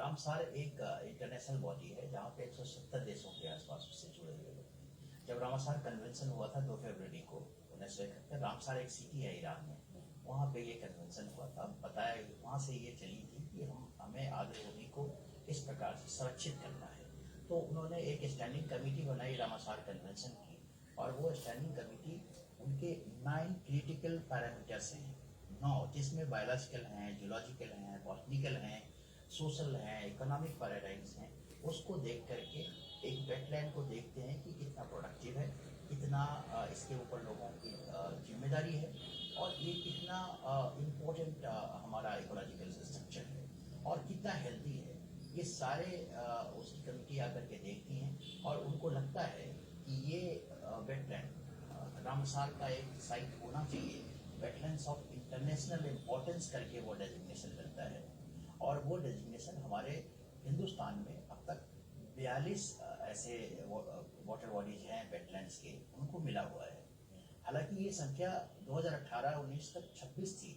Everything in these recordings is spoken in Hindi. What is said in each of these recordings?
रामसार एक इंटरनेशनल बॉडी है जहाँ पे 170 देशों के आसपास उससे जुड़े हुए लोग। जब रामसार कन्वेंशन हुआ था 2 फरवरी को 1971, रामसार एक सिटी है ईरान में, वहाँ पे ये कन्वेंशन हुआ था। बताया वहाँ से ये चली थी कि हमें आग्रहोनी को किस प्रकार से सुरक्षित करना है। तो उन्होंने एक स्टैंडिंग कमेटी बनाई रामसार कन्वेंशन की, और वो स्टैंडिंग कमेटी उनके 9 क्रिटिकल पैरामीटर्स हैं, 9, जिसमें बायोलॉजिकल हैं, जियोलॉजिकल हैं, बॉटनिकल हैं, सोशल हैं, इकोनॉमिक पैराडाइम्स हैं। उसको देख करके एक वेटलैंड को देखते हैं कि कितना प्रोडक्टिव है, कितना इसके ऊपर लोगों की जिम्मेदारी है, और ये कितना इम्पोर्टेंट हमारा इकोलॉजिकल स्ट्रक्चर है और कितना हेल्दी है। ये सारे उसकी कमेटी आकर के देखती हैं और उनको लगता है कि ये वेटलैंड रामसार का एक साइट होना चाहिए, वेटलैंड्स ऑफ इंटरनेशनल इम्पोर्टेंस करके वो डेजिग्नेशन करता है। और वो डेजिग्नेशन हमारे हिंदुस्तान में अब तक 42 ऐसे वाटर बॉडीज हैं वेटलैंड्स के, उनको मिला हुआ है। हालांकि ये संख्या 2018-19 तक 26 थी,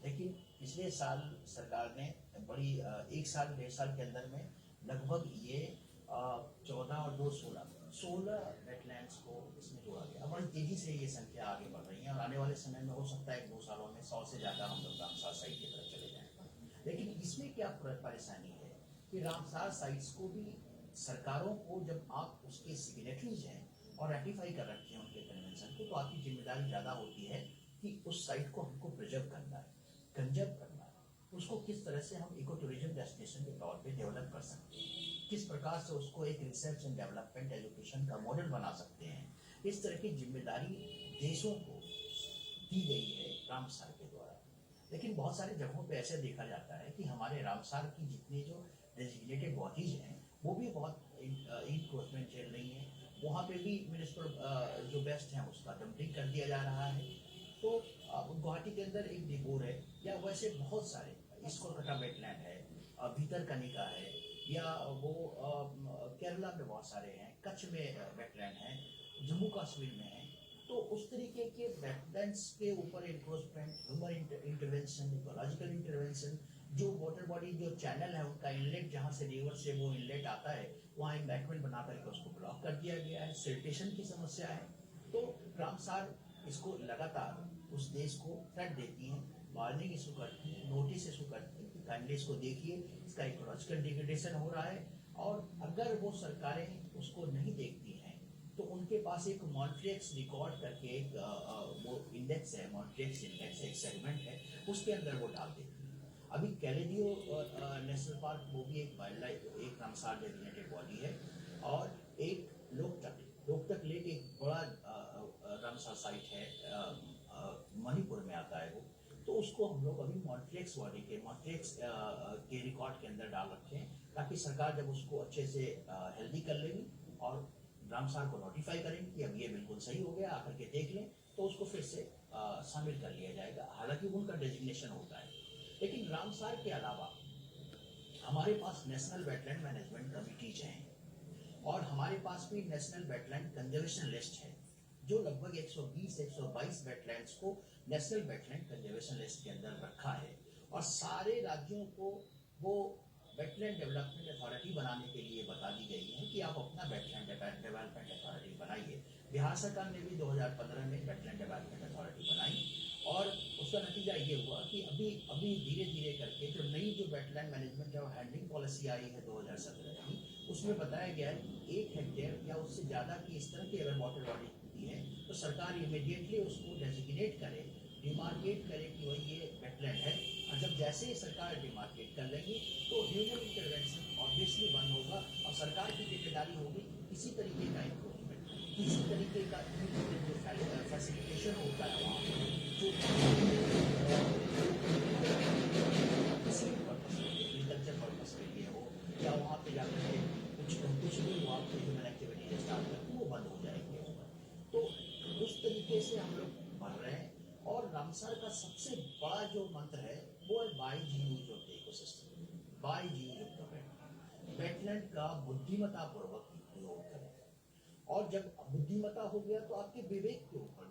लेकिन पिछले साल सरकार ने बड़ी 1 साल 1.5 साल के अंदर में लगभग ये 14 और 2 16 वेटलैंड्स को इसमें जोड़ा गया। बड़ी तेजी से ये संख्या आगे बढ़ रही है और आने वाले समय में हो सकता है 2 सालों में 100 से ज़्यादा हम लोग रामसार साइट की तरफ चले जाएं। लेकिन इसमें क्या परेशानी है कि रामसार साइट्स को भी सरकारों को, जब आप उसके सिग्नेटरीज हैं और रेटिफाई कर रखे हैं उनके कन्वेंशन को, तो आपकी जिम्मेदारी ज़्यादा होती है कि उस साइट को हमको प्रिजर्व करना है, कंजर्व करना है, उसको किस तरह से हम इको टूरिज्म डेस्टिनेशन के तौर पे डेवलप कर सकते हैं, किस प्रकार से उसको एक रिसर्च एंड डेवलपमेंट एजुकेशन का मॉडल बना सकते हैं। इस तरह की जिम्मेदारी देशों को दी गई है रामसार के द्वारा। लेकिन बहुत सारे जगहों पे ऐसे देखा जाता है कि हमारे रामसार की जितनी जो डेजिग्नेटेड बॉडीज हैं वो भी बहुत इनक्रोचमेंट चल रही हैं। वहाँ पे भी म्यूनिसिपल जो बेस्ट हैं उसका डंपिंग कर दिया जा रहा है। तो गुवाहाटी के अंदर एक डिगोर है, या वैसे बहुत सारे इसकोलकटा वेटलैंड है, भीतरकनिका है, या वो केरला में बहुत सारे हैं, कच्छ में वेटलैंड है, जम्मू कश्मीर में है। तो उस तरीके के वेटलैंड्स के ऊपर encroachment, human intervention, ecological intervention, जो वाटर बॉडी जो चैनल है उनका इनलेट, जहाँ से रिवर से वो इनलेट आता है, वहाँ एम्बैंकमेंट बना करके उसको ब्लॉक कर दिया गया है। सिल्टेशन की समस्या है। तो रामसार इसको लगातार उस देश को थ्रेट देती हैं, वार्निंग इशू करती है, नोटिस इशू करती है कि काइंडली इसको देखिए, इसका इकोलॉजिकल डिग्रेडेशन हो रहा है। और अगर वो सरकारें उसको नहीं देखती हैं तो उनके पास एक मॉन्ट्रिक्स रिकॉर्ड करके एक वो इंडेक्स है, मॉन्ट्रिक्स इंडेक्स एक सेगमेंट है, उसके अंदर वो डाल देती है। अभी कैलेडियो नेशनल पार्क, वो भी एक वाइल्ड लाइफ, एक रामसार डेजिग्नेटेड बॉडी है। और एक लोकतक लेक एक बड़ा रामसार साइट है, मणिपुर में आता है वो। तो उसको हम लोग अभी मॉन्ट्रिक्स बॉडी के के रिकॉर्ड के अंदर डाल रखे हैं, ताकि सरकार जब उसको अच्छे से हेल्दी कर लेगी और रामसार को नोटिफाई करेंगे कि अब ये बिल्कुल सही हो गया, आकर के देख लें, तो उसको फिर से शामिल कर लिया जाएगा। हालांकि उनका डेजिग्नेशन होता है। लेकिन रामसार के अलावा हमारे पास नेशनल वेटलैंड मैनेजमेंट कमिटीज हैं, और हमारे पास भी नेशनल वेटलैंड कंजर्वेशन लिस्ट है, जो लगभग 120-122 वेटलैंड्स को नेशनल वेटलैंड कंजर्वेशन लिस्ट के अंदर रखा है। और सारे राज्यों को वो वेटलैंड डेवलपमेंट अथॉरिटी बनाने के लिए बता दी गई है कि आप अपना वेटलैंड डेवलपमेंट अथॉरिटी बनाइए। बिहार सरकार ने भी 2015 में वेटलैंड डेवलपमेंट अथॉरिटी बनाई, और उसका नतीजा ये हुआ कि अभी धीरे धीरे करके जो नई जो वेटलैंड मैनेजमेंट और हैंडलिंग पॉलिसी आई है 2017 की, उसमें बताया गया है कि 1 हेक्टेयर या उससे ज़्यादा की इस तरह की अगर वाटर बॉडी होती है तो सरकार इमीडिएटली उसको डेजिग्नेट करे, डिमार्केट करे कि वही ये वेटलैंड है। और जब जैसे ही सरकार डिमार्केट कर लेगी तो ह्यूमन इंटरवेंशन ऑब्वियसली बंद होगा, और सरकार की जिम्मेदारी होगी किसी तरीके का इंक्रोचमेंट, किसी तरीके का जो फैसिलिटेशन होता है वहाँ जो किसी पर्पस के लिए, एग्रीकल्चर पर्पस के लिए हो, या वहाँ पे जाकर के कुछ भी वहाँ पे ह्यूमन एक्टिविटीज स्टार्ट करके वो बंद हो जाएंगे। तो उस तरीके से हम लोग बढ़ रहे हैं। और रामसार का सबसे बड़ा जो मंत्र है वो है by use of the ecosystem, by use of the wetland का बुद्धिमत्ता पूर्वक उपयोग करें। और जब बुद्धिमत्ता हो गया तो आपके विवेक के ऊपर